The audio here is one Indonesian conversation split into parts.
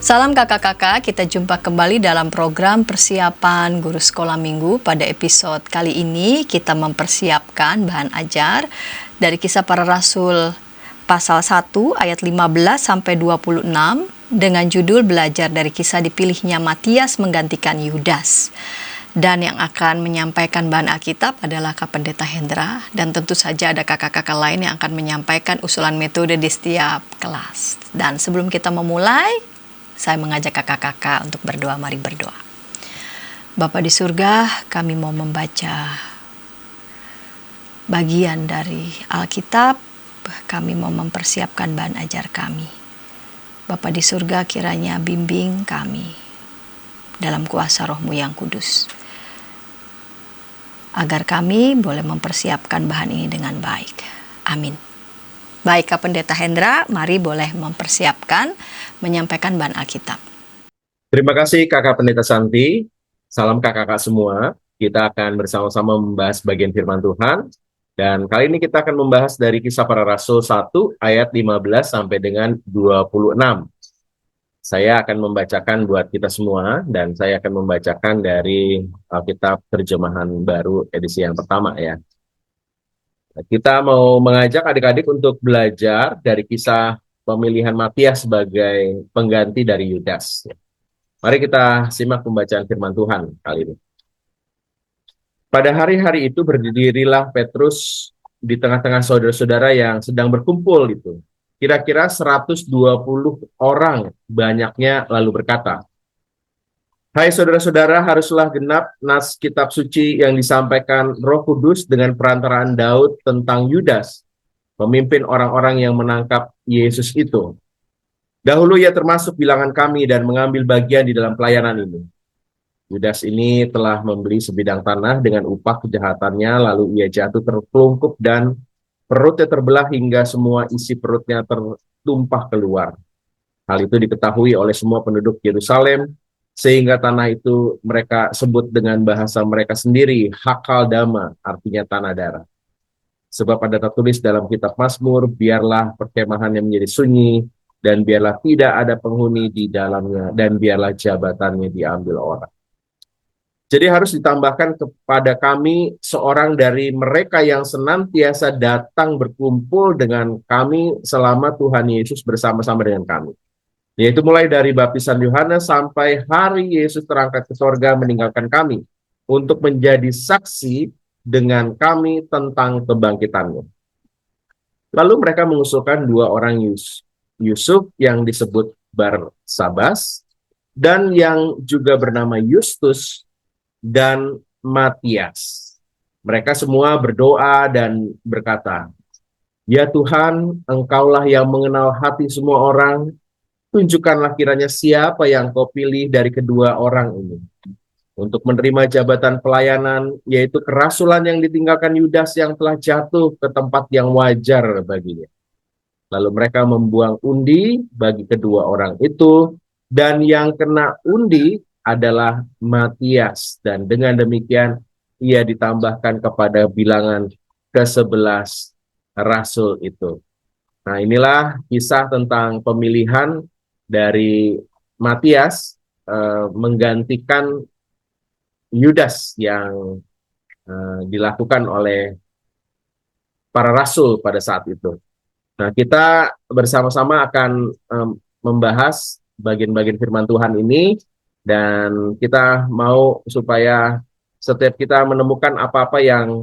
Salam kakak-kakak, kita jumpa kembali dalam program persiapan guru sekolah minggu. Pada episode kali ini kita mempersiapkan bahan ajar dari Kisah Para Rasul pasal 1 ayat 15 sampai 26 dengan judul belajar dari kisah dipilihnya Matias menggantikan Yudas. Dan yang akan menyampaikan bahan Alkitab adalah Kak Pendeta Hendra, dan tentu saja ada kakak-kakak lain yang akan menyampaikan usulan metode di setiap kelas. Dan sebelum kita memulai, saya mengajak kakak-kakak untuk berdoa. Mari berdoa. Bapa di surga, kami mau membaca bagian dari Alkitab. Kami mau mempersiapkan bahan ajar kami. Bapa di surga, kiranya bimbing kami dalam kuasa Roh-Mu yang kudus, agar kami boleh mempersiapkan bahan ini dengan baik. Amin. Baik, Kak Pendeta Hendra, mari boleh mempersiapkan, menyampaikan bahan Alkitab. Terima kasih Kakak Pendeta Santi. Salam kakak-kakak semua. Kita akan bersama-sama membahas bagian firman Tuhan. Dan kali ini kita akan membahas dari Kisah Para Rasul 1 ayat 15 sampai dengan 26. Saya akan membacakan buat kita semua, dan saya akan membacakan dari Alkitab Terjemahan Baru edisi yang pertama ya. Kita mau mengajak adik-adik untuk belajar dari kisah pemilihan Matias sebagai pengganti dari Yudas. Mari kita simak pembacaan firman Tuhan kali ini. Pada hari-hari itu berdirilah Petrus di tengah-tengah saudara-saudara yang sedang berkumpul itu. Kira-kira 120 orang banyaknya, lalu berkata, "Hai saudara-saudara, haruslah genap nas kitab suci yang disampaikan Roh Kudus dengan perantaraan Daud tentang Yudas, pemimpin orang-orang yang menangkap Yesus itu. Dahulu ia termasuk bilangan kami dan mengambil bagian di dalam pelayanan ini. Yudas ini telah membeli sebidang tanah dengan upah kejahatannya, lalu ia jatuh terpelungkup dan perutnya terbelah hingga semua isi perutnya tertumpah keluar. Hal itu diketahui oleh semua penduduk Yerusalem, sehingga tanah itu mereka sebut dengan bahasa mereka sendiri, Hakaldama, artinya tanah darah. Sebab ada tertulis dalam kitab Mazmur, biarlah perkemahannya menjadi sunyi, dan biarlah tidak ada penghuni di dalamnya, dan biarlah jabatannya diambil orang." Jadi harus ditambahkan kepada kami seorang dari mereka yang senantiasa datang berkumpul dengan kami selama Tuhan Yesus bersama-sama dengan kami. Yaitu mulai dari baptisan Yohanes sampai hari Yesus terangkat ke sorga meninggalkan kami untuk menjadi saksi dengan kami tentang kebangkitannya. Lalu mereka mengusulkan dua orang Yusuf yang disebut Barsabas dan yang juga bernama Justus dan Matias. Mereka semua berdoa dan berkata, "Ya Tuhan, Engkaulah yang mengenal hati semua orang. Tunjukkanlah kiranya siapa yang Kau pilih dari kedua orang ini untuk menerima jabatan pelayanan, yaitu kerasulan yang ditinggalkan Yudas yang telah jatuh ke tempat yang wajar baginya." Lalu mereka membuang undi bagi kedua orang itu, dan yang kena undi adalah Matias, dan dengan demikian ia ditambahkan kepada bilangan ke-11 rasul itu. Nah, inilah kisah tentang pemilihan dari Matias menggantikan Yudas yang dilakukan oleh para rasul pada saat itu. Nah, kita bersama-sama akan membahas bagian-bagian firman Tuhan ini, dan kita mau supaya setiap kita menemukan apa-apa yang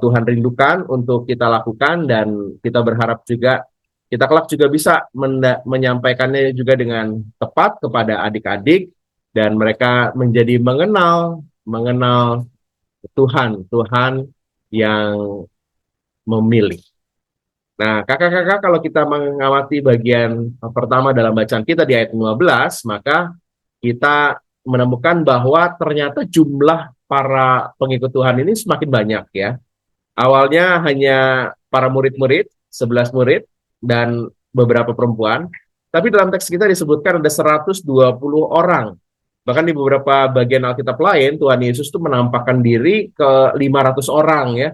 Tuhan rindukan untuk kita lakukan, dan kita berharap juga kita kelak juga bisa menyampaikannya juga dengan tepat kepada adik-adik, dan mereka menjadi mengenal Tuhan yang memilih. Nah, kakak-kakak, kalau kita mengamati bagian pertama dalam bacaan kita di ayat 15, maka kita menemukan bahwa ternyata jumlah para pengikut Tuhan ini semakin banyak ya. Awalnya hanya para murid-murid, 11 murid, dan beberapa perempuan. Tapi dalam teks kita disebutkan ada 120 orang. Bahkan di beberapa bagian Alkitab lain, Tuhan Yesus itu menampakkan diri ke 500 orang ya.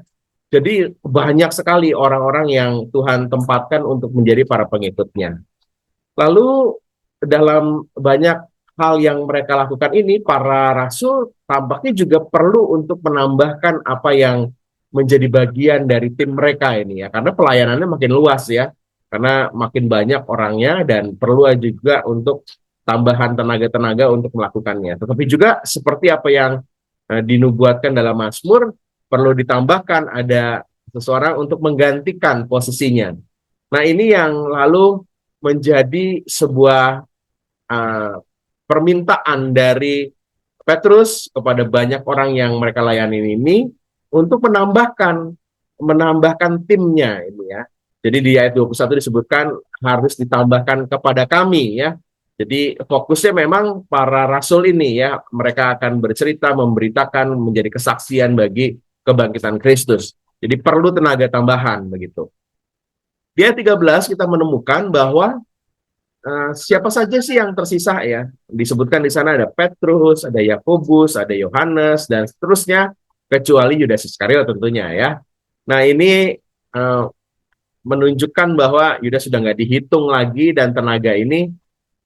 Jadi banyak sekali orang-orang yang Tuhan tempatkan untuk menjadi para pengikutnya. Lalu dalam banyak hal yang mereka lakukan ini, para rasul tampaknya juga perlu untuk menambahkan apa yang menjadi bagian dari tim mereka ini ya, karena pelayanannya makin luas ya, karena makin banyak orangnya dan perlu juga untuk tambahan tenaga-tenaga untuk melakukannya. Tetapi juga seperti apa yang dinubuatkan dalam Mazmur, perlu ditambahkan ada seseorang untuk menggantikan posisinya. Nah, ini yang lalu menjadi sebuah uh, permintaan dari Petrus kepada banyak orang yang mereka layani ini untuk menambahkan timnya ini ya. Jadi di ayat 21 disebutkan harus ditambahkan kepada kami ya. Jadi fokusnya memang para rasul ini ya, mereka akan bercerita, memberitakan, menjadi kesaksian bagi kebangkitan Kristus. Jadi perlu tenaga tambahan begitu. Di ayat 13 kita menemukan bahwa siapa saja sih yang tersisa ya? Disebutkan di sana ada Petrus, ada Yakobus, ada Yohanes, dan seterusnya, kecuali Yudas Iskariot tentunya ya. Nah ini uh, menunjukkan bahwa Yudas sudah nggak dihitung lagi dan tenaga ini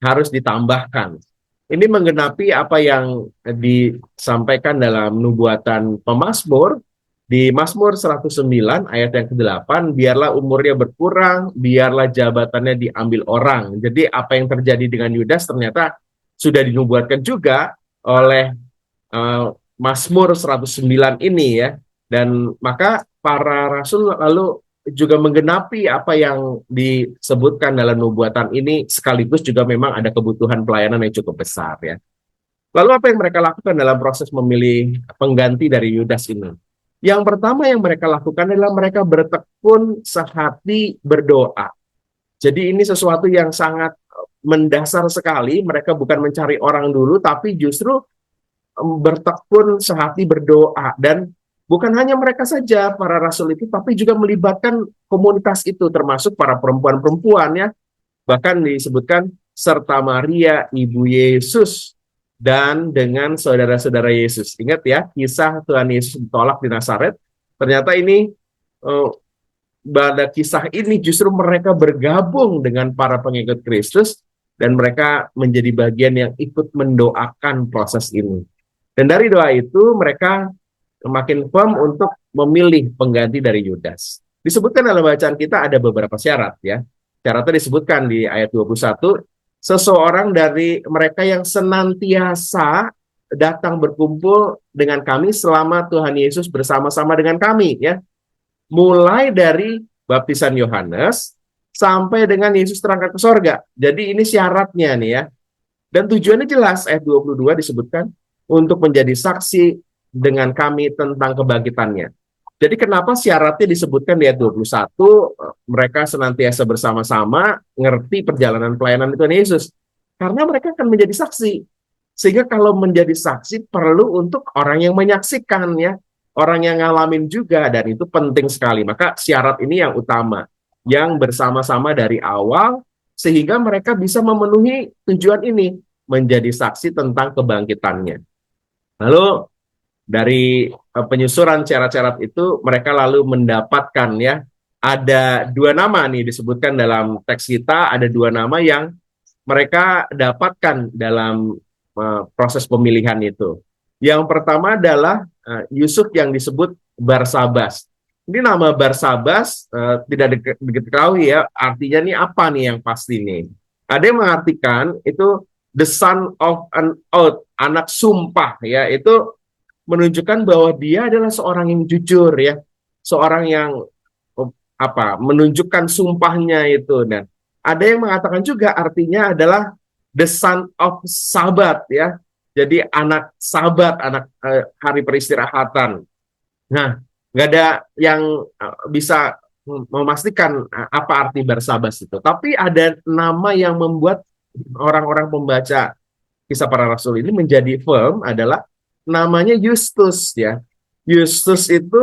harus ditambahkan. Ini menggenapi apa yang disampaikan dalam nubuatan pemazmur di Mazmur 109 ayat yang ke-8, biarlah umurnya berkurang, biarlah jabatannya diambil orang. Jadi apa yang terjadi dengan Yudas ternyata sudah dinubuatkan juga oleh Mazmur 109 ini ya. Dan maka para rasul lalu juga menggenapi apa yang disebutkan dalam nubuatan ini, sekaligus juga memang ada kebutuhan pelayanan yang cukup besar ya. Lalu apa yang mereka lakukan dalam proses memilih pengganti dari Yudas ini? Yang pertama yang mereka lakukan adalah mereka bertekun sehati berdoa. Jadi ini sesuatu yang sangat mendasar sekali. Mereka bukan mencari orang dulu, tapi justru bertekun sehati berdoa. Dan bukan hanya mereka saja, para rasul itu, tapi juga melibatkan komunitas itu, termasuk para perempuan-perempuan ya. Bahkan disebutkan serta Maria, ibu Yesus, dan dengan saudara-saudara Yesus. Ingat ya, kisah Tuhan Yesus ditolak di Nazaret. Ternyata ini pada kisah ini justru mereka bergabung dengan para pengikut Kristus dan mereka menjadi bagian yang ikut mendoakan proses ini. Dan dari doa itu mereka makin firm untuk memilih pengganti dari Yudas. Disebutkan dalam bacaan kita ada beberapa syarat ya. Syaratnya disebutkan di ayat 21, seseorang dari mereka yang senantiasa datang berkumpul dengan kami selama Tuhan Yesus bersama-sama dengan kami ya. Mulai dari baptisan Yohanes sampai dengan Yesus terangkat ke sorga. Jadi ini syaratnya nih ya. Dan tujuannya jelas, ayat 22 disebutkan untuk menjadi saksi dengan kami tentang kebangkitannya. Jadi kenapa syaratnya disebutkan di ayat 21, mereka senantiasa bersama-sama ngerti perjalanan pelayanan Tuhan Yesus. Karena mereka akan menjadi saksi. Sehingga kalau menjadi saksi perlu untuk orang yang menyaksikan ya. Orang yang ngalamin juga, dan itu penting sekali. Maka syarat ini yang utama. Yang bersama-sama dari awal, sehingga mereka bisa memenuhi tujuan ini. Menjadi saksi tentang kebangkitannya. Lalu dari penyusuran syarat-syarat itu mereka lalu mendapatkan ya, ada dua nama nih disebutkan dalam teks kita, ada dua nama yang mereka dapatkan dalam proses pemilihan itu. Yang pertama adalah Yusuf yang disebut Barsabas. Ini nama Barsabas tidak diketahui ya, artinya nih apa nih yang pasti nih. Ada yang mengartikan itu the son of an oath, anak sumpah ya, itu menunjukkan bahwa dia adalah seorang yang jujur ya, seorang yang menunjukkan sumpahnya itu. Dan ada yang mengatakan juga artinya adalah the son of Sabat ya, jadi anak Sabat, anak hari peristirahatan. Nah, nggak ada yang bisa memastikan apa arti Barsabas itu, tapi ada nama yang membuat orang-orang pembaca kisah para rasul ini menjadi firm, adalah namanya Justus ya. Justus itu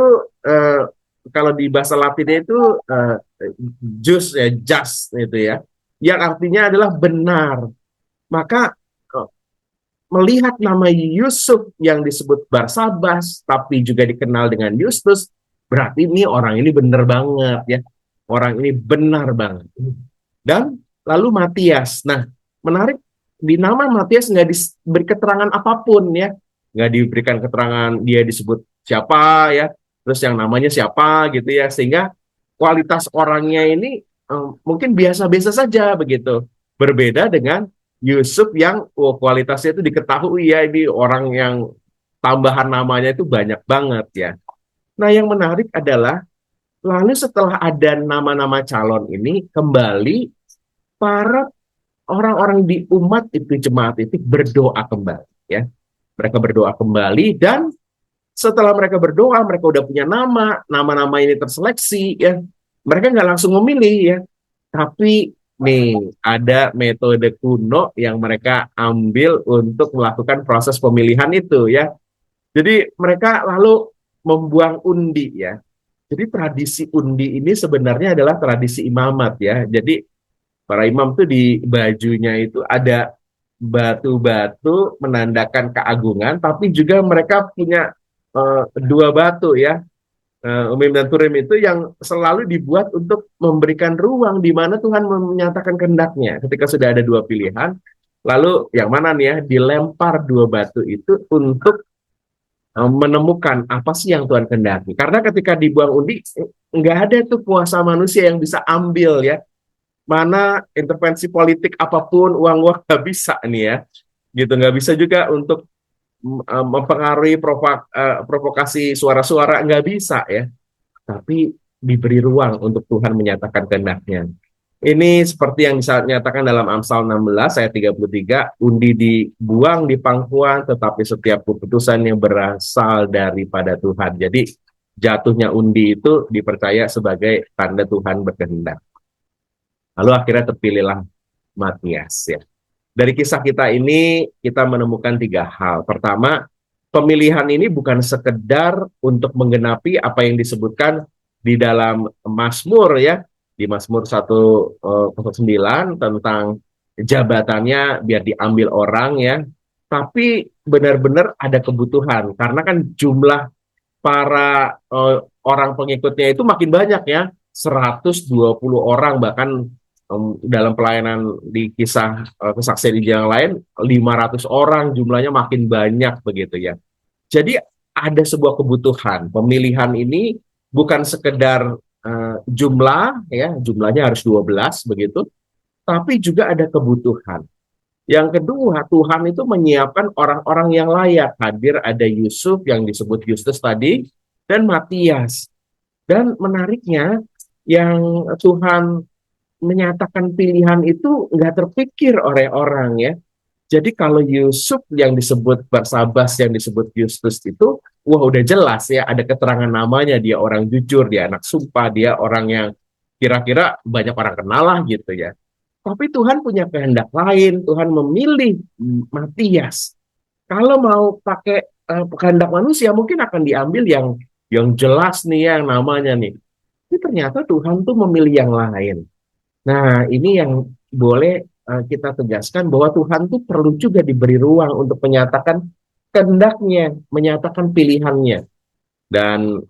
kalau di bahasa Latinnya itu just ya, just itu ya, yang artinya adalah benar. Maka melihat nama Yusuf yang disebut Barsabas tapi juga dikenal dengan Justus, berarti ini orang ini benar banget ya. Orang ini benar banget. Dan lalu Matias. Nah, menarik, di nama Matias nggak diberi keterangan apapun ya, nggak diberikan keterangan dia disebut siapa ya, terus yang namanya siapa gitu ya, sehingga kualitas orangnya ini mungkin biasa-biasa saja begitu. Berbeda dengan Yusuf yang kualitasnya itu diketahui ya, ini orang yang tambahan namanya itu banyak banget ya. Nah, yang menarik adalah lalu setelah ada nama-nama calon ini kembali para orang-orang di umat itu, jemaat itu berdoa kembali ya. Mereka berdoa kembali, dan setelah mereka berdoa, mereka udah punya nama-nama ini terseleksi ya. Mereka nggak langsung memilih ya, tapi nih ada metode kuno yang mereka ambil untuk melakukan proses pemilihan itu ya. Jadi mereka lalu membuang undi ya. Jadi tradisi undi ini sebenarnya adalah tradisi imamat ya. Jadi para imam tuh di bajunya itu ada batu-batu menandakan keagungan, tapi juga mereka punya dua batu ya, Umim dan Turim itu yang selalu dibuat untuk memberikan ruang di mana Tuhan menyatakan kehendaknya. Ketika sudah ada dua pilihan, lalu yang mana nih ya, dilempar dua batu itu untuk menemukan apa sih yang Tuhan kehendaki. Karena ketika dibuang undi, nggak ada tuh kuasa manusia yang bisa ambil ya, mana intervensi politik apapun, uang-uang nggak bisa nih ya, gitu, nggak bisa juga untuk mempengaruhi provokasi suara-suara, nggak bisa ya, tapi diberi ruang untuk Tuhan menyatakan kehendaknya. Ini seperti yang dinyatakan dalam Amsal 16 ayat 33, undi dibuang di pangkuan, tetapi setiap keputusan yang berasal daripada Tuhan. Jadi jatuhnya undi itu dipercaya sebagai tanda Tuhan berkehendak. Lalu akhirnya terpilihlah Matias ya. Dari kisah kita ini kita menemukan tiga hal. Pertama, pemilihan ini bukan sekedar untuk menggenapi apa yang disebutkan di dalam Mazmur ya, di Mazmur 109 tentang jabatannya biar diambil orang ya, tapi benar-benar ada kebutuhan karena kan jumlah para orang pengikutnya itu makin banyak ya, 120 orang, bahkan dalam pelayanan di kisah kesaksian di yang lain 500 orang, jumlahnya makin banyak begitu ya. Jadi ada sebuah kebutuhan. Pemilihan ini bukan sekedar jumlah ya, jumlahnya harus 12 begitu, tapi juga ada kebutuhan. Yang kedua, Tuhan itu menyiapkan orang-orang yang layak. Hadir ada Yusuf yang disebut Yustus tadi, dan Matias. Dan menariknya, yang Tuhan menyatakan pilihan itu nggak terpikir oleh orang ya. Jadi kalau Yusuf yang disebut Barsabas, yang disebut Yustus itu, wah udah jelas ya, ada keterangan namanya, dia orang jujur, dia anak sumpah, dia orang yang kira-kira banyak orang kenal lah gitu ya. Tapi Tuhan punya kehendak lain, Tuhan memilih Matias. Kalau mau pakai kehendak manusia, mungkin akan diambil yang jelas nih, yang namanya nih. Tapi ternyata Tuhan tuh memilih yang lain. Nah, ini yang boleh kita tegaskan bahwa Tuhan tuh perlu juga diberi ruang untuk menyatakan kehendaknya, menyatakan pilihannya. Dan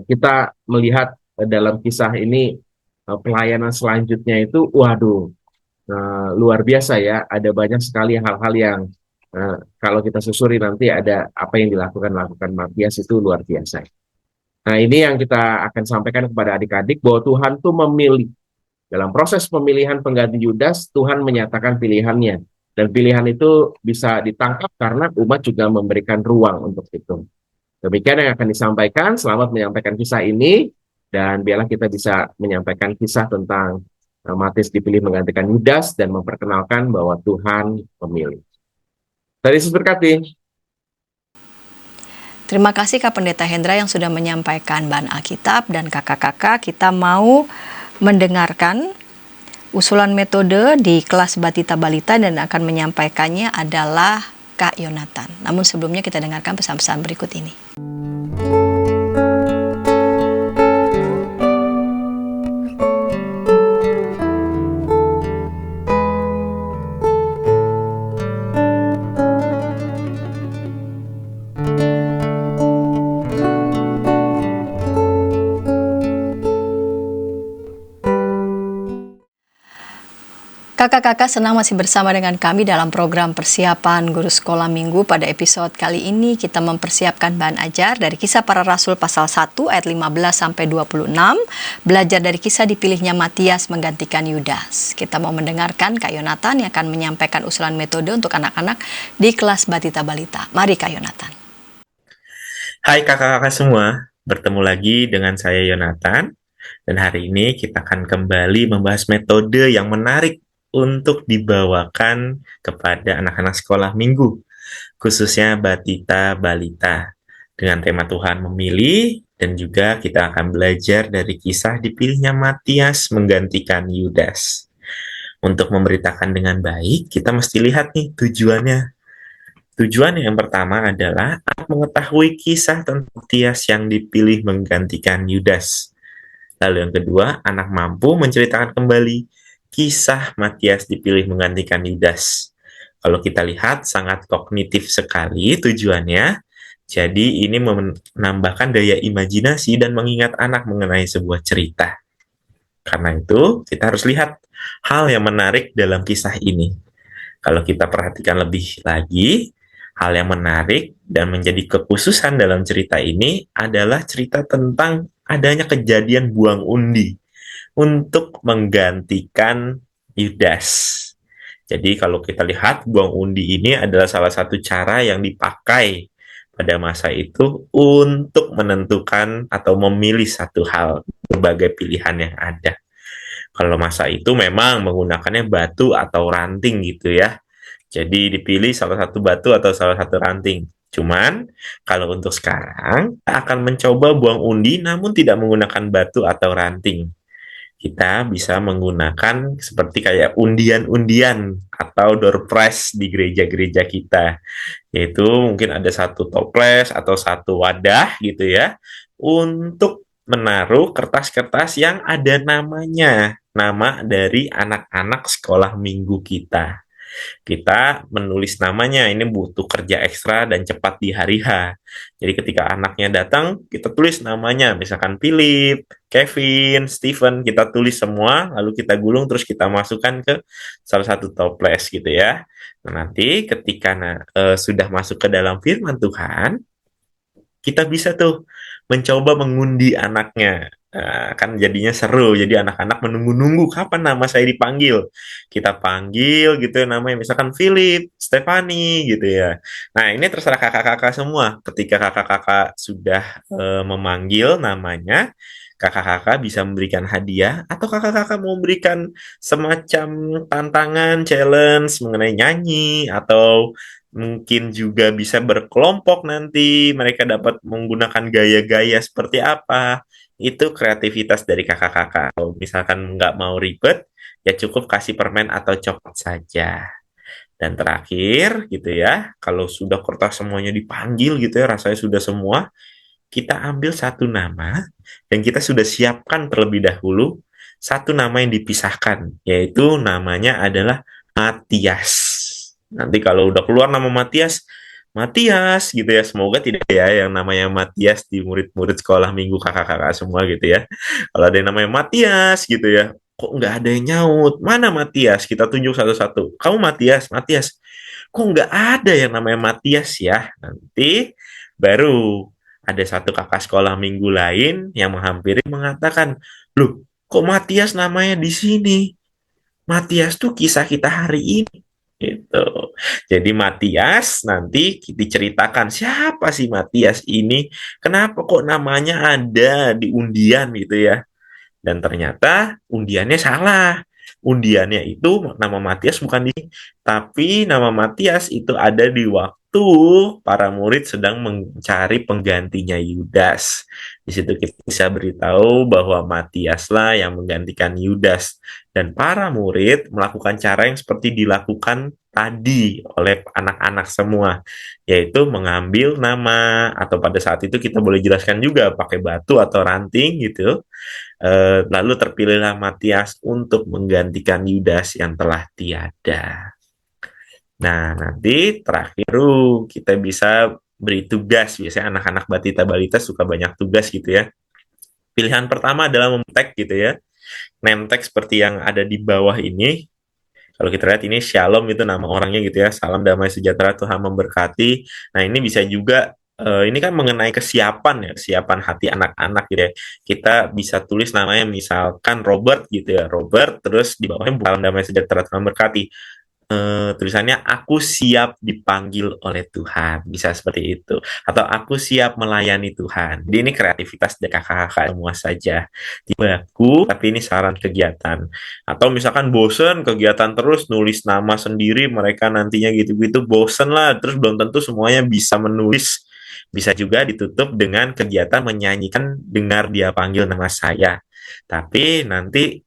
kita melihat dalam kisah ini pelayanan selanjutnya itu, waduh, luar biasa ya. Ada banyak sekali hal-hal yang kalau kita susuri nanti ada apa yang lakukan Matias itu luar biasa. Nah, ini yang kita akan sampaikan kepada adik-adik bahwa Tuhan tuh memilih. Dalam proses pemilihan pengganti Yudas, Tuhan menyatakan pilihannya. Dan pilihan itu bisa ditangkap karena umat juga memberikan ruang untuk itu. Demikian yang akan disampaikan. Selamat menyampaikan kisah ini. Dan biarlah kita bisa menyampaikan kisah tentang Matius dipilih menggantikan Yudas dan memperkenalkan bahwa Tuhan memilih. Dari Yesus berkati. Terima kasih Kak Pendeta Hendra yang sudah menyampaikan bahan Alkitab, dan kakak-kakak kita mau mendengarkan usulan metode di kelas Batita Balita, dan akan menyampaikannya adalah Kak Yonatan. Namun sebelumnya kita dengarkan pesan-pesan berikut ini. Kakak-kakak senang masih bersama dengan kami dalam program persiapan guru sekolah minggu. Pada episode kali ini kita mempersiapkan bahan ajar dari Kisah Para Rasul pasal 1 ayat 15 sampai 26. Belajar dari kisah dipilihnya Matias menggantikan Yudas. Kita mau mendengarkan Kak Yonatan yang akan menyampaikan usulan metode untuk anak-anak di kelas Batita Balita. Mari Kak Yonatan. Hai kakak-kakak semua, bertemu lagi dengan saya Yonatan, dan hari ini kita akan kembali membahas metode yang menarik untuk dibawakan kepada anak-anak sekolah minggu, khususnya Batita Balita, dengan tema Tuhan memilih, dan juga kita akan belajar dari kisah dipilihnya Matias menggantikan Yudas. Untuk memberitakan dengan baik, kita mesti lihat nih tujuannya. Tujuan yang pertama adalah mengetahui kisah tentang Matias yang dipilih menggantikan Yudas. Lalu yang kedua, anak mampu menceritakan kembali kisah Matias dipilih menggantikan Yudas. Kalau kita lihat, sangat kognitif sekali tujuannya. Jadi ini menambahkan daya imajinasi dan mengingat anak mengenai sebuah cerita. Karena itu, kita harus lihat hal yang menarik dalam kisah ini. Kalau kita perhatikan lebih lagi, hal yang menarik dan menjadi kekhususan dalam cerita ini adalah cerita tentang adanya kejadian buang undi untuk menggantikan Yudas. Jadi kalau kita lihat, buang undi ini adalah salah satu cara yang dipakai pada masa itu untuk menentukan atau memilih satu hal, berbagai pilihan yang ada. Kalau masa itu memang menggunakannya batu atau ranting gitu ya. Jadi dipilih salah satu batu atau salah satu ranting. Cuman kalau untuk sekarang kita akan mencoba buang undi namun tidak menggunakan batu atau ranting. Kita bisa menggunakan seperti kayak undian-undian atau door prize di gereja-gereja kita. Yaitu mungkin ada satu toples atau satu wadah gitu ya untuk menaruh kertas-kertas yang ada namanya, nama dari anak-anak sekolah minggu kita. Kita menulis namanya, ini butuh kerja ekstra dan cepat di hari H. Jadi ketika anaknya datang, kita tulis namanya, misalkan Philip, Kevin, Stephen, kita tulis semua, lalu kita gulung, terus kita masukkan ke salah satu toples gitu ya. Nah, nanti ketika sudah masuk ke dalam firman Tuhan, kita bisa tuh mencoba mengundi anaknya. Kan jadinya seru. Jadi anak-anak menunggu-nunggu kapan nama saya dipanggil. Kita panggil gitu ya namanya. Misalkan Philip, Stephanie gitu ya. Nah ini terserah kakak-kakak semua. Ketika kakak-kakak sudah memanggil namanya, kakak-kakak bisa memberikan hadiah atau kakak-kakak mau memberikan semacam tantangan, challenge mengenai nyanyi atau mungkin juga bisa berkelompok nanti mereka dapat menggunakan gaya-gaya seperti apa. Itu kreativitas dari kakak-kakak. Kalau misalkan nggak mau ribet, ya cukup kasih permen atau coklat saja. Dan terakhir gitu ya, kalau sudah kertas semuanya dipanggil gitu ya, rasanya sudah semua, kita ambil satu nama dan kita sudah siapkan terlebih dahulu satu nama yang dipisahkan, yaitu namanya adalah Matias. Nanti kalau udah keluar nama Matias, Matias gitu ya. Semoga tidak ya yang namanya Matias di murid-murid sekolah minggu kakak-kakak semua gitu ya. Kalau ada yang namanya Matias gitu ya, kok nggak ada yang nyaut? Mana Matias? Kita tunjuk satu-satu. Kamu Matias, Matias. Kok nggak ada yang namanya Matias ya? Nanti baru ada satu kakak sekolah minggu lain yang menghampiri mengatakan, loh, kok Matias namanya di sini? Matias tuh kisah kita hari ini. Gitu. Jadi Matias nanti diceritakan siapa sih Matias ini, kenapa kok namanya ada di undian gitu ya. Dan ternyata undiannya salah. Undiannya itu nama Matias bukan di, tapi nama Matias itu ada di waktu para murid sedang mencari penggantinya Yudas. Di situ kita bisa beritahu bahwa Matiaslah yang menggantikan Yudas dan para murid melakukan cara yang seperti dilakukan tadi oleh anak-anak semua, yaitu mengambil nama atau pada saat itu kita boleh jelaskan juga pakai batu atau ranting gitu. Lalu terpilihlah Matias untuk menggantikan Yudas yang telah tiada. Nah, nanti terakhir kita bisa beri tugas. Biasanya anak-anak Batita Balita suka banyak tugas gitu ya. Pilihan pertama adalah memtek gitu ya. Name tag seperti yang ada di bawah ini. Kalau kita lihat ini Shalom itu nama orangnya gitu ya. Salam damai sejahtera Tuhan memberkati. Nah, ini bisa juga ini kan mengenai kesiapan ya, kesiapan hati anak-anak gitu ya. Kita bisa tulis namanya misalkan Robert gitu ya. Robert terus di bawahnya salam damai sejahtera Tuhan memberkati. Tulisannya aku siap dipanggil oleh Tuhan, bisa seperti itu, atau aku siap melayani Tuhan. Jadi ini kreativitas dari kakak-kakak semua saja, tidak baku tapi ini saran kegiatan. Atau misalkan bosen kegiatan terus nulis nama sendiri, mereka nantinya gitu-gitu bosen lah, terus belum tentu semuanya bisa menulis. Bisa juga ditutup dengan kegiatan menyanyikan dengar dia panggil nama saya, tapi nanti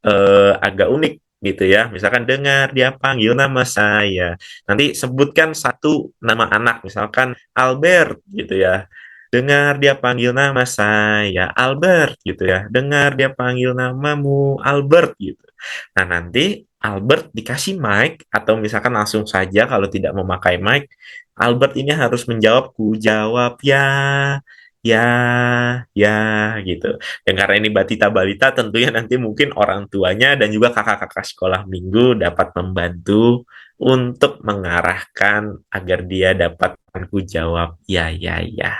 agak unik gitu ya. Misalkan dengar dia panggil nama saya. Nanti sebutkan satu nama anak, misalkan Albert gitu ya. Dengar dia panggil nama saya Albert gitu ya. Dengar dia panggil namamu Albert gitu. Nah, nanti Albert dikasih mic atau misalkan langsung saja kalau tidak memakai mic, Albert ini harus menjawab ku jawab ya, ya, ya gitu. Dan karena ini batita balita, tentunya nanti mungkin orang tuanya dan juga kakak-kakak sekolah minggu dapat membantu untuk mengarahkan agar dia dapat ku jawab ya, ya, ya.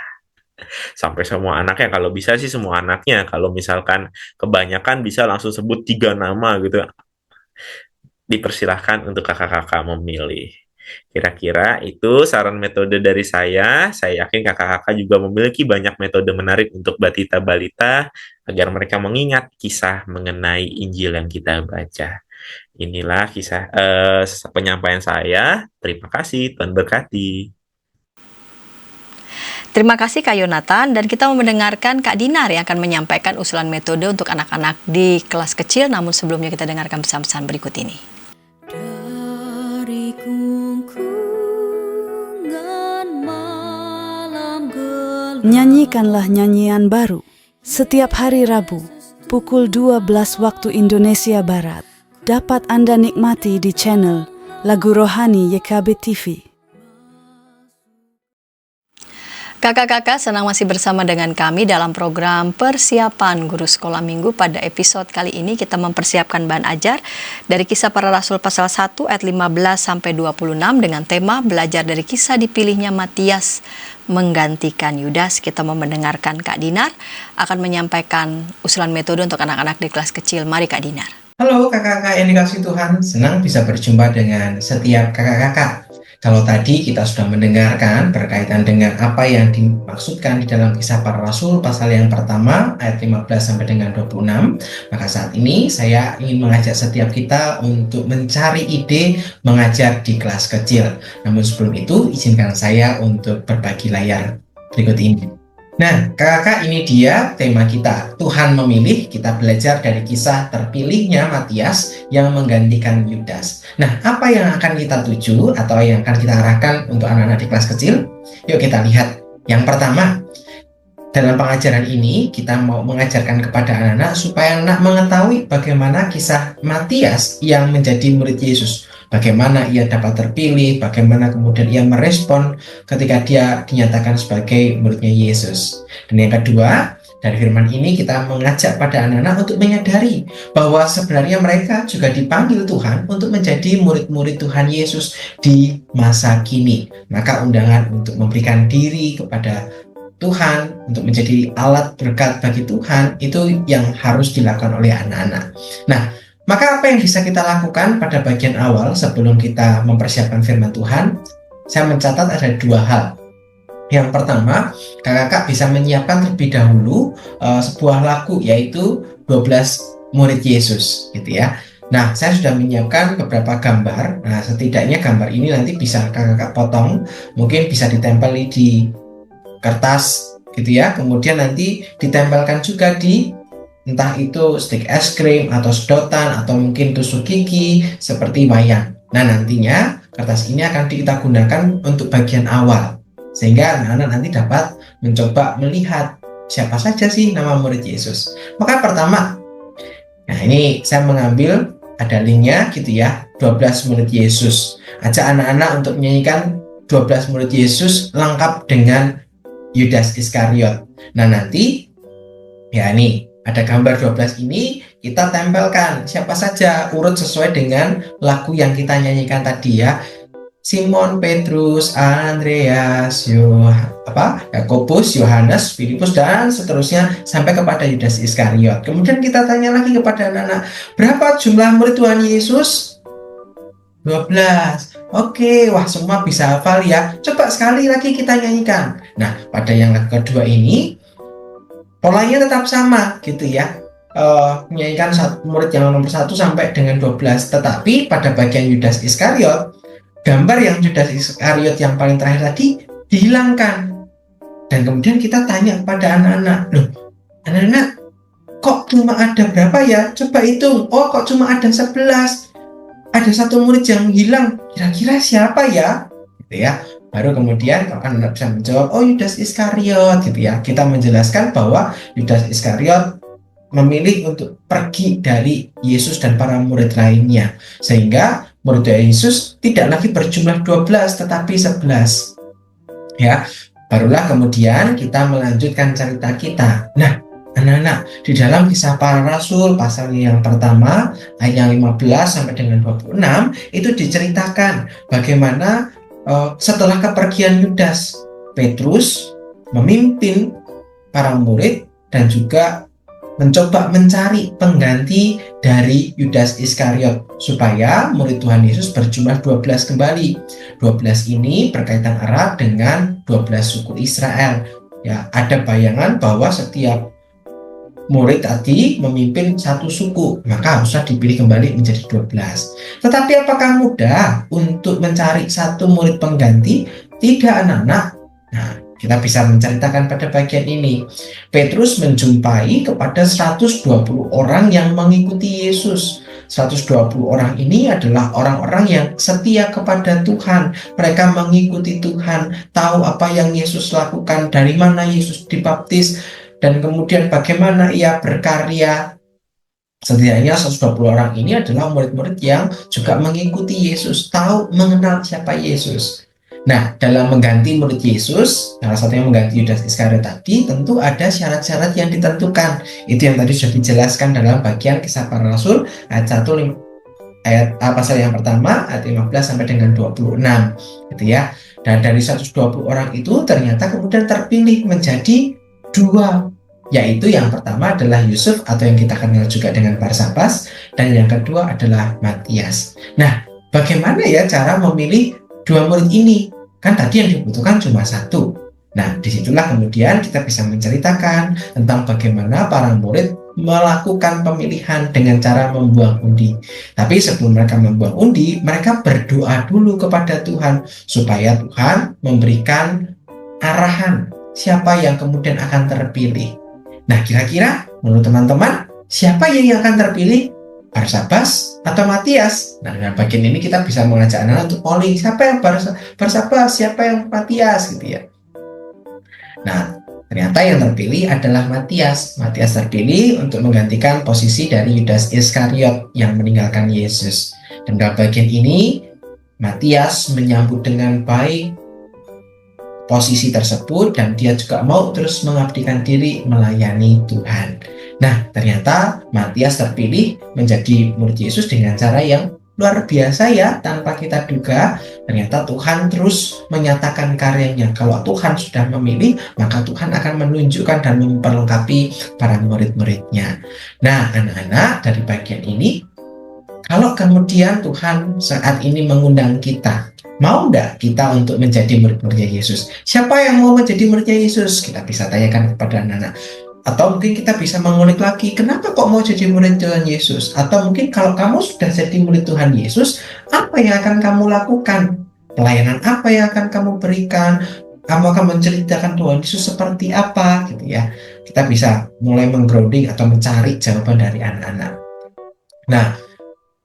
Sampai semua anaknya, kalau bisa sih semua anaknya. Kalau misalkan kebanyakan bisa langsung sebut 3 nama gitu. Dipersilahkan untuk kakak-kakak memilih. Kira-kira itu saran metode dari saya. Saya yakin kakak-kakak juga memiliki banyak metode menarik untuk batita balita agar mereka mengingat kisah mengenai Injil yang kita baca. Inilah kisah penyampaian saya. Terima kasih, Tuhan berkati. Terima kasih Kak Yonatan, dan kita mau mendengarkan Kak Dinar yang akan menyampaikan usulan metode untuk anak-anak di kelas kecil. Namun sebelumnya kita dengarkan pesan-pesan berikut ini. Dari kungkungan malam gelap, Nyanyikanlah nyanyian baru setiap hari Rabu pukul 12 waktu Indonesia Barat. Dapat Anda nikmati di channel Lagu Rohani YKB TV. Kakak-kakak, senang masih bersama dengan kami dalam program Persiapan Guru Sekolah Minggu. Pada episode kali ini kita mempersiapkan bahan ajar dari Kisah Para Rasul pasal 1 ayat 15-26 dengan tema belajar dari kisah dipilihnya Matias menggantikan Yudas. Kita mau mendengarkan Kak Dinar akan menyampaikan usulan metode untuk anak-anak di kelas kecil. Mari Kak Dinar. Halo kakak-kakak yang dikasihi Tuhan, senang bisa berjumpa dengan setiap kakak-kakak. Kalau tadi kita sudah mendengarkan berkaitan dengan apa yang dimaksudkan di dalam Kisah Para Rasul pasal yang pertama ayat 15 sampai dengan 26, maka saat ini saya ingin mengajak setiap kita untuk mencari ide mengajar di kelas kecil. Namun sebelum itu izinkan saya untuk berbagi layar berikut ini. Nah, kakak, ini dia tema kita. Tuhan memilih, kita belajar dari kisah terpilihnya Matias yang menggantikan Yudas. Nah, apa yang akan kita tuju atau yang akan kita arahkan untuk anak-anak di kelas kecil? Yuk kita lihat. Yang pertama, dalam pengajaran ini kita mau mengajarkan kepada anak-anak supaya anak mengetahui bagaimana kisah Matias yang menjadi murid Yesus. Bagaimana ia dapat terpilih, bagaimana kemudian ia merespon ketika dia dinyatakan sebagai muridnya Yesus. Dan yang kedua, dari firman ini kita mengajak pada anak-anak untuk menyadari bahwa sebenarnya mereka juga dipanggil Tuhan untuk menjadi murid-murid Tuhan Yesus di masa kini. Maka undangan untuk memberikan diri kepada Tuhan, untuk menjadi alat berkat bagi Tuhan, itu yang harus dilakukan oleh anak-anak. Nah, maka apa yang bisa kita lakukan pada bagian awal sebelum kita mempersiapkan firman Tuhan? Saya mencatat ada 2 hal. Yang pertama, kakak-kakak bisa menyiapkan terlebih dahulu sebuah lagu, yaitu 12 murid Yesus, gitu ya. Nah, saya sudah menyiapkan beberapa gambar. Nah, setidaknya gambar ini nanti bisa kakak-kakak potong, mungkin bisa ditempeli di kertas, gitu ya. Kemudian nanti ditempelkan juga di entah itu stik es krim atau sedotan atau mungkin tusuk gigi seperti wayang. Nah, nantinya kertas ini akan kita gunakan untuk bagian awal sehingga anak-anak nanti dapat mencoba melihat siapa saja sih nama murid Yesus. Maka pertama, nah ini saya mengambil ada linknya gitu ya, 12 murid Yesus. Ajak anak-anak untuk menyanyikan 12 murid Yesus lengkap dengan Yudas Iskariot. Nah, nanti ya ini ada gambar 12 ini, kita tempelkan siapa saja, urut sesuai dengan lagu yang kita nyanyikan tadi ya. Simon, Petrus, Andreas, Yakobus, Yohanes, Filipus, dan seterusnya sampai kepada Yudas Iskariot. Kemudian kita tanya lagi kepada anak-anak, berapa jumlah murid Tuhan Yesus? 12. Oke, wah semua bisa hafal ya. Coba sekali lagi kita nyanyikan. Nah, pada yang kedua ini polanya tetap sama gitu ya. Menyanyikan murid yang nomor 1 sampai dengan 12. Tetapi pada bagian Yudas Iskariot, gambar yang Yudas Iskariot yang paling terakhir tadi dihilangkan. Dan kemudian kita tanya kepada anak-anak, loh anak-anak kok cuma ada berapa ya? Coba hitung. Oh kok cuma ada 11. Ada satu murid yang hilang. Kira-kira siapa ya? Gitu ya. Baru kemudian akan bisa menjawab, oh Yudas Iskariot gitu ya. Kita menjelaskan bahwa Yudas Iskariot memilih untuk pergi dari Yesus dan para murid lainnya. Sehingga murid Yesus tidak lagi berjumlah 12 tetapi 11. Ya, barulah kemudian kita melanjutkan cerita kita. Nah, anak-anak, di dalam Kisah Para Rasul pasal yang pertama ayat 15 sampai dengan 26 itu diceritakan bagaimana setelah kepergian Yudas, Petrus memimpin para murid dan juga mencoba mencari pengganti dari Yudas Iskariot supaya murid Tuhan Yesus berjumlah 12 kembali. 12 ini berkaitan erat dengan 12 suku Israel. Ya, ada bayangan bahwa setiap murid tadi memimpin satu suku, maka haruslah dipilih kembali menjadi 12. Tetapi apakah mudah untuk mencari satu murid pengganti? Tidak, anak-anak. Nah, kita bisa menceritakan pada bagian ini. Petrus menjumpai kepada 120 orang yang mengikuti Yesus. 120 orang ini adalah orang-orang yang setia kepada Tuhan. Mereka mengikuti Tuhan, tahu apa yang Yesus lakukan, dari mana Yesus dibaptis, dan kemudian bagaimana ia berkarya. Setidaknya 120 orang ini adalah murid-murid yang juga mengikuti Yesus, tahu mengenal siapa Yesus. Nah, dalam mengganti murid Yesus, salah satunya mengganti Yudas Iskariot tadi, tentu ada syarat-syarat yang ditentukan. Itu yang tadi sudah dijelaskan dalam bagian Kisah Para Rasul ayat 1 pasal yang pertama ayat 15 sampai dengan 26 gitu ya. Dan dari 120 orang itu ternyata kemudian terpilih menjadi 2, yaitu yang pertama adalah Yusuf atau yang kita kenal juga dengan Barsabas, dan yang kedua adalah Matias. Nah, bagaimana ya cara memilih 2 murid ini? Kan tadi yang dibutuhkan cuma 1. Nah, disitulah kemudian kita bisa menceritakan tentang bagaimana para murid melakukan pemilihan dengan cara membuang undi. Tapi sebelum mereka membuang undi, mereka berdoa dulu kepada Tuhan supaya Tuhan memberikan arahan siapa yang kemudian akan terpilih. Nah, kira-kira menurut teman-teman, siapa yang akan terpilih? Barsabas atau Matias? Nah, dalam bagian ini kita bisa mengajak anak untuk polling, siapa yang Barsabas, siapa yang Matias gitu ya. Nah, ternyata yang terpilih adalah Matias. Matias terpilih untuk menggantikan posisi dari Yudas Iskariot yang meninggalkan Yesus. Dan dalam bagian ini, Matias menyambut dengan baik posisi tersebut dan dia juga mau terus mengabdikan diri melayani Tuhan. Nah, ternyata Matias terpilih menjadi murid Yesus dengan cara yang luar biasa ya, tanpa kita duga. Ternyata Tuhan terus menyatakan karyanya. Kalau Tuhan sudah memilih, maka Tuhan akan menunjukkan dan memperlengkapi para murid-muridnya. Nah, anak-anak, dari bagian ini, kalau kemudian Tuhan saat ini mengundang kita, mau enggak kita untuk menjadi murid-muridnya Yesus? Siapa yang mau menjadi muridnya Yesus? Kita bisa tanyakan kepada anak-anak. Atau mungkin kita bisa mengulik lagi, kenapa kok mau jadi murid Tuhan Yesus? Atau mungkin kalau kamu sudah jadi murid Tuhan Yesus, apa yang akan kamu lakukan? Pelayanan apa yang akan kamu berikan? Kamu akan menceritakan Tuhan Yesus seperti apa? Gitu ya. Kita bisa mulai menggrounding atau mencari jawaban dari anak-anak. Nah,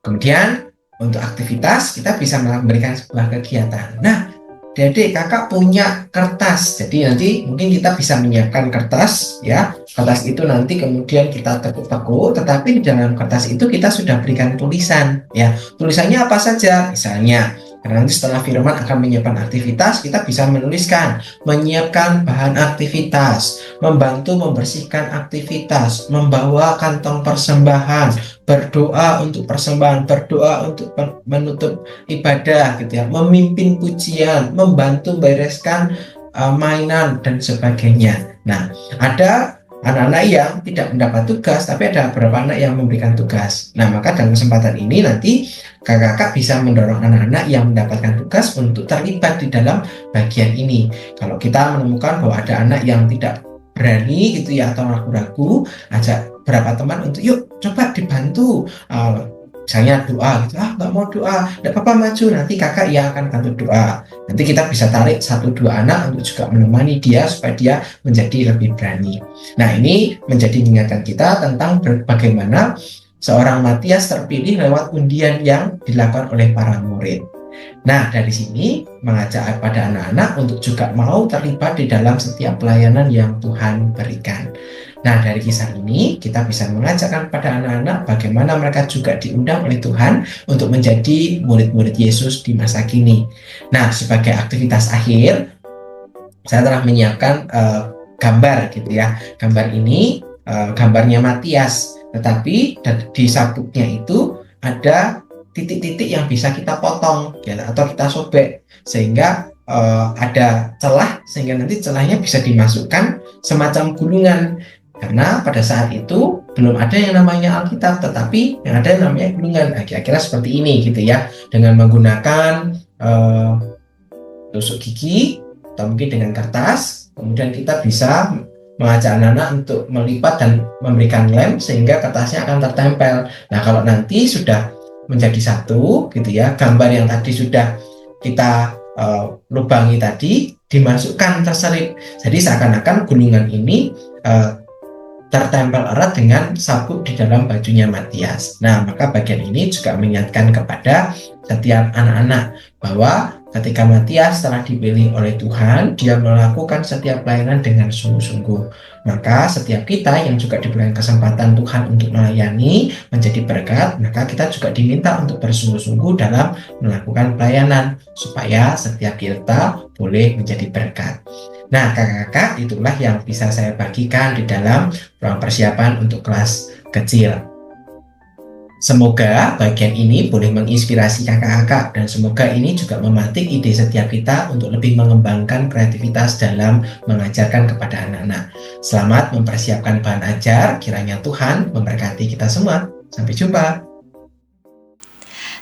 kemudian untuk aktivitas kita bisa memberikan sebuah kegiatan. Nah, Dedek, kakak punya kertas. Jadi nanti mungkin kita bisa menyiapkan kertas ya. Kertas itu nanti kemudian kita tekuk-tekuk, tetapi di dalam kertas itu kita sudah berikan tulisan ya. Tulisannya apa saja? Misalnya Karena nanti setelah firman akan menyiapkan aktivitas, kita bisa menuliskan, menyiapkan bahan aktivitas, membantu membersihkan aktivitas, membawa kantong persembahan, berdoa untuk persembahan, berdoa untuk menutup ibadah gitu ya, memimpin pujian, membantu bereskan mainan dan sebagainya. Nah, ada anak-anak yang tidak mendapat tugas, tapi ada beberapa anak yang memberikan tugas. Nah, maka dalam kesempatan ini nanti kakak-kakak bisa mendorong anak-anak yang mendapatkan tugas untuk terlibat di dalam bagian ini. Kalau kita menemukan bahwa ada anak yang tidak berani gitu ya, atau ragu-ragu, ajak beberapa teman untuk yuk coba dibantu. Misalnya doa gitu, nggak mau doa, nggak apa-apa, maju, nanti kakak yang akan bantu doa. Nanti kita bisa tarik 1-2 anak untuk juga menemani dia supaya dia menjadi lebih berani. Nah, ini menjadi mengingatkan kita tentang bagaimana seorang Matias terpilih lewat undian yang dilakukan oleh para murid. Nah, dari sini mengajak pada anak-anak untuk juga mau terlibat di dalam setiap pelayanan yang Tuhan berikan. Nah, dari kisah ini kita bisa mengajarkan pada anak-anak bagaimana mereka juga diundang oleh Tuhan untuk menjadi murid-murid Yesus di masa kini. Nah, sebagai aktivitas akhir, saya telah menyiapkan gambar gitu ya. Gambar ini gambarnya Matias, tetapi di sabuknya itu ada titik-titik yang bisa kita potong ya, atau kita sobek sehingga ada celah, sehingga nanti celahnya bisa dimasukkan semacam gulungan. Karena pada saat itu belum ada yang namanya Alkitab, tetapi yang ada yang namanya gulungan. Nah, kira-kira seperti ini gitu ya, dengan menggunakan tusuk gigi atau mungkin dengan kertas. Kemudian kita bisa mengajak anak-anak untuk melipat dan memberikan lem sehingga kertasnya akan tertempel. Nah, kalau nanti sudah menjadi satu gitu ya, gambar yang tadi sudah kita lubangi tadi dimasukkan terselip. Jadi seakan-akan gulungan ini tertempel erat dengan sabuk di dalam bajunya Matias. Nah, maka bagian ini juga mengingatkan kepada setiap anak-anak bahwa ketika Matias telah dipilih oleh Tuhan, dia melakukan setiap pelayanan dengan sungguh-sungguh. Maka setiap kita yang juga diberikan kesempatan Tuhan untuk melayani, menjadi berkat, maka kita juga diminta untuk bersungguh-sungguh dalam melakukan pelayanan, supaya setiap kita boleh menjadi berkat. Nah, kakak-kakak, itulah yang bisa saya bagikan di dalam ruang persiapan untuk kelas kecil. Semoga bagian ini boleh menginspirasi kakak-kakak, dan semoga ini juga memantik ide setiap kita untuk lebih mengembangkan kreativitas dalam mengajarkan kepada anak-anak. Selamat mempersiapkan bahan ajar, kiranya Tuhan memberkati kita semua. Sampai jumpa.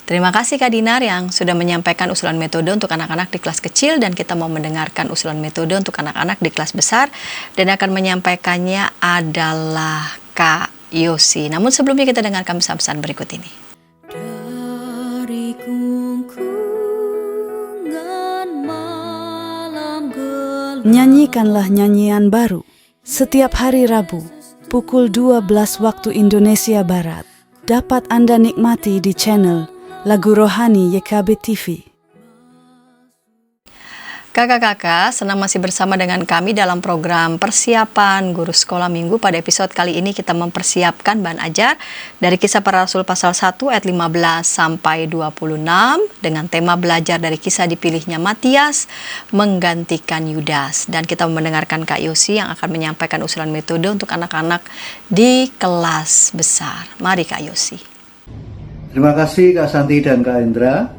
Terima kasih Kak Dinar yang sudah menyampaikan usulan metode untuk anak-anak di kelas kecil, dan kita mau mendengarkan usulan metode untuk anak-anak di kelas besar, dan akan menyampaikannya adalah Kak Yosi. Namun sebelumnya kita dengarkan pesan-pesan berikut ini. Dari kungkungan malam gelap, Nyanyikanlah nyanyian baru setiap hari Rabu pukul 12 waktu Indonesia Barat. Dapat Anda nikmati di channel Lagu Rohani YKB TV. Kakak-kakak, senang masih bersama dengan kami dalam program persiapan guru sekolah minggu. Pada episode kali ini kita mempersiapkan bahan ajar dari Kisah Para Rasul pasal 1 ayat 15 sampai 26 dengan tema belajar dari kisah dipilihnya Matias menggantikan Yudas. Dan kita mendengarkan Kak Yosi yang akan menyampaikan usulan metode untuk anak-anak di kelas besar. Mari Kak Yosi. Terima kasih Kak Santi dan Kak Indra.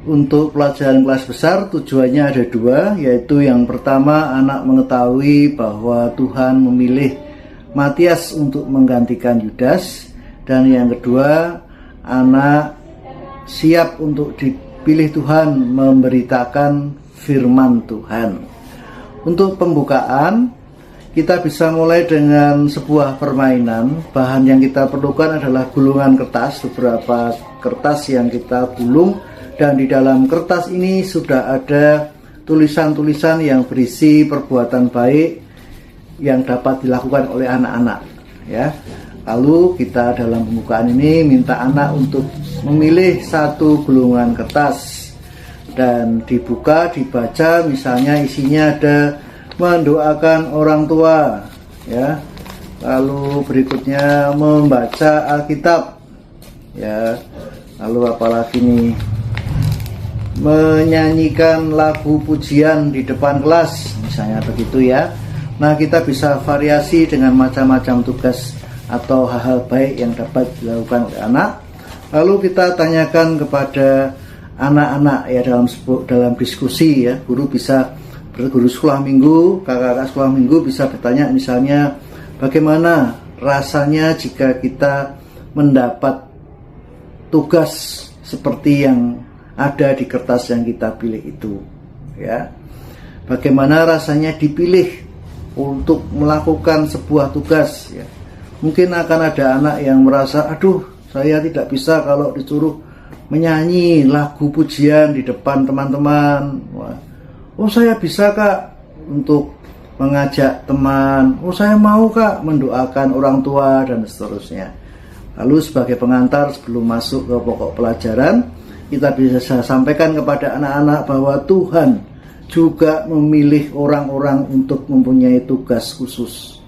Untuk pelajaran kelas besar tujuannya ada 2, yaitu yang pertama anak mengetahui bahwa Tuhan memilih Matias untuk menggantikan Yudas, dan yang kedua anak siap untuk dipilih Tuhan memberitakan firman Tuhan. Untuk pembukaan kita bisa mulai dengan sebuah permainan. Bahan yang kita perlukan adalah gulungan kertas, beberapa kertas yang kita gulung, dan di dalam kertas ini sudah ada tulisan-tulisan yang berisi perbuatan baik yang dapat dilakukan oleh anak-anak ya. Lalu kita dalam pembukaan ini minta anak untuk memilih satu gulungan kertas dan dibuka, dibaca, misalnya isinya ada mendoakan orang tua ya, lalu berikutnya membaca Alkitab ya, lalu apalagi nih, menyanyikan lagu pujian di depan kelas, misalnya begitu ya. Nah, kita bisa variasi dengan macam-macam tugas atau hal-hal baik yang dapat dilakukan oleh anak. Lalu kita tanyakan kepada anak-anak ya dalam diskusi ya. Guru sekolah minggu, kakak-kakak sekolah minggu bisa bertanya misalnya, bagaimana rasanya jika kita mendapat tugas seperti yang ada di kertas yang kita pilih itu ya. Bagaimana rasanya dipilih untuk melakukan sebuah tugas ya. Mungkin akan ada anak yang merasa, aduh saya tidak bisa kalau disuruh menyanyi lagu pujian di depan teman-teman. Oh saya bisa kak untuk mengajak teman, oh saya mau kak mendoakan orang tua dan seterusnya. Lalu sebagai pengantar sebelum masuk ke pokok pelajaran, kita bisa sampaikan kepada anak-anak bahwa Tuhan juga memilih orang-orang untuk mempunyai tugas khusus.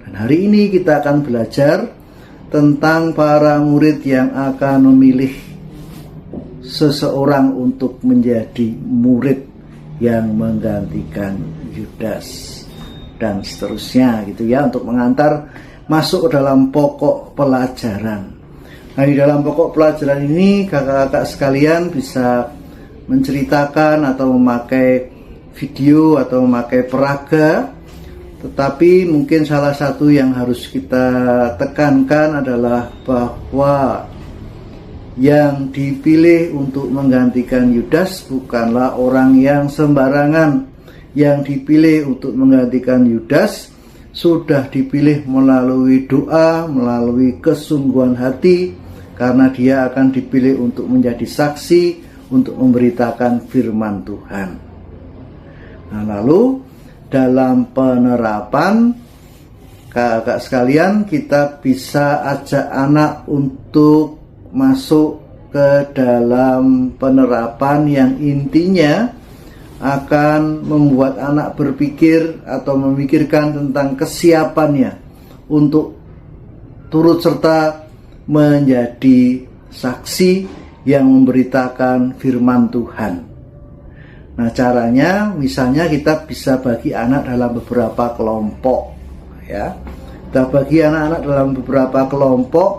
Dan hari ini kita akan belajar tentang para murid yang akan memilih seseorang untuk menjadi murid yang menggantikan Yudas dan seterusnya gitu ya, untuk mengantar masuk ke dalam pokok pelajaran. Nah, di dalam pokok pelajaran ini kakak-kakak sekalian bisa menceritakan atau memakai video atau memakai peraga, tetapi mungkin salah satu yang harus kita tekankan adalah bahwa yang dipilih untuk menggantikan Yudas bukanlah orang yang sembarangan. Yang dipilih untuk menggantikan Yudas sudah dipilih melalui doa, melalui kesungguhan hati, karena dia akan dipilih untuk menjadi saksi, untuk memberitakan firman Tuhan. Nah, lalu dalam penerapan, kakak sekalian, kita bisa ajak anak untuk masuk ke dalam penerapan yang intinya akan membuat anak berpikir atau memikirkan tentang kesiapannya untuk turut serta menjadi saksi yang memberitakan firman Tuhan. Nah, caranya misalnya kita bisa bagi anak dalam beberapa kelompok ya. Kita bagi anak-anak dalam beberapa kelompok,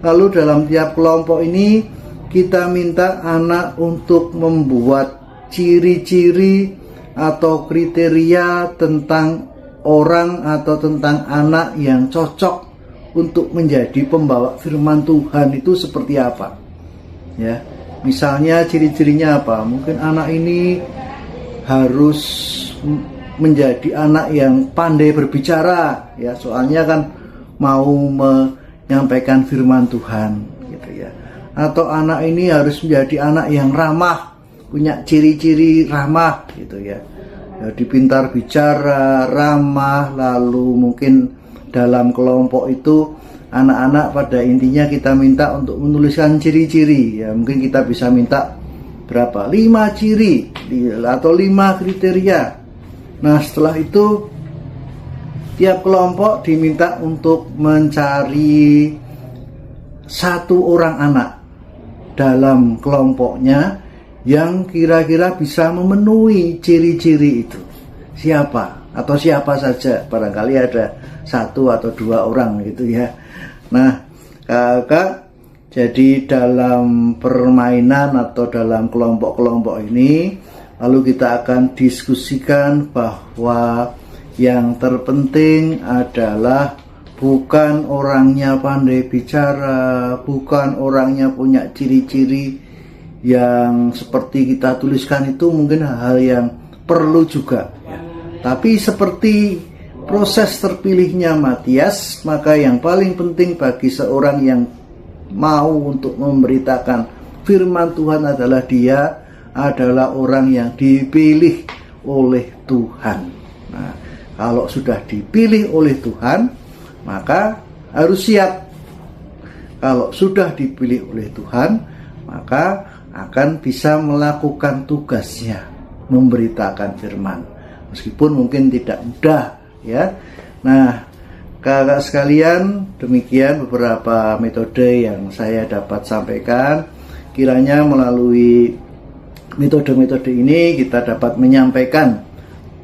lalu dalam tiap kelompok ini kita minta anak untuk membuat ciri-ciri atau kriteria tentang orang atau tentang anak yang cocok untuk menjadi pembawa firman Tuhan itu seperti apa ya. Misalnya ciri-cirinya apa? Mungkin anak ini harus menjadi anak yang pandai berbicara ya, soalnya kan mau menyampaikan firman Tuhan gitu ya. Atau anak ini harus menjadi anak yang ramah, punya ciri-ciri ramah gitu ya. Jadi pintar bicara, ramah, lalu mungkin dalam kelompok itu anak-anak pada intinya kita minta untuk menuliskan ciri-ciri ya. Mungkin kita bisa minta berapa? 5 ciri atau 5 kriteria. Nah, setelah itu tiap kelompok diminta untuk mencari satu orang anak dalam kelompoknya yang kira-kira bisa memenuhi ciri-ciri itu. Siapa? Atau siapa saja, barangkali ada 1 atau 2 orang gitu ya. Nah, kakak, jadi dalam permainan atau dalam kelompok-kelompok ini, lalu kita akan diskusikan bahwa yang terpenting adalah bukan orangnya pandai bicara, bukan orangnya punya ciri-ciri yang seperti kita tuliskan itu, mungkin hal yang perlu juga ya. Tapi seperti proses terpilihnya Matias, maka yang paling penting bagi seorang yang mau untuk memberitakan firman Tuhan adalah dia adalah orang yang dipilih oleh Tuhan. Nah, kalau sudah dipilih oleh Tuhan, maka harus siap. Kalau sudah dipilih oleh Tuhan, maka akan bisa melakukan tugasnya, memberitakan firman. Meskipun mungkin tidak mudah ya. Nah, kakak sekalian, demikian beberapa metode yang saya dapat sampaikan. Kiranya melalui metode-metode ini kita dapat menyampaikan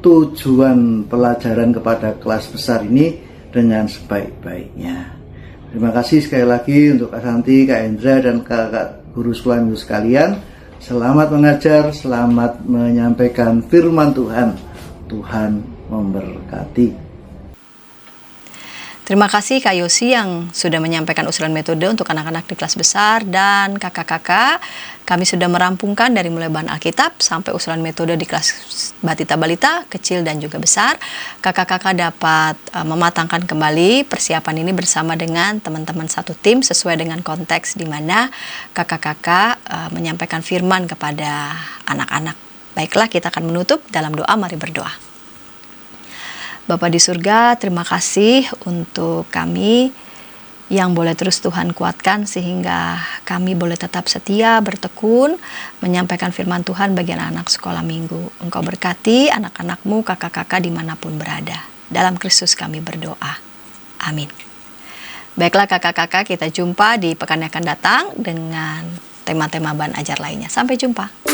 tujuan pelajaran kepada kelas besar ini dengan sebaik-baiknya. Terima kasih sekali lagi untuk Kak Santi, Kak Indra, dan kakak guru sekolah minggu sekalian. Selamat mengajar, selamat menyampaikan firman Tuhan. Tuhan memberkati. Terima kasih Kak Yosi yang sudah menyampaikan usulan metode untuk anak-anak di kelas besar, dan kakak-kakak, kami sudah merampungkan dari mulai bahan Alkitab sampai usulan metode di kelas batita balita, kecil dan juga besar. Kakak-kakak dapat mematangkan kembali persiapan ini bersama dengan teman-teman satu tim sesuai dengan konteks di mana kakak-kakak menyampaikan firman kepada anak-anak. Baiklah, kita akan menutup dalam doa. Mari berdoa. Bapa di surga, terima kasih untuk kami yang boleh terus Tuhan kuatkan sehingga kami boleh tetap setia, bertekun, menyampaikan firman Tuhan bagi anak-anak sekolah minggu. Engkau berkati anak-anakmu, kakak-kakak dimanapun berada. Dalam Kristus kami berdoa. Amin. Baiklah kakak-kakak, kita jumpa di pekan yang akan datang dengan tema-tema bahan ajar lainnya. Sampai jumpa.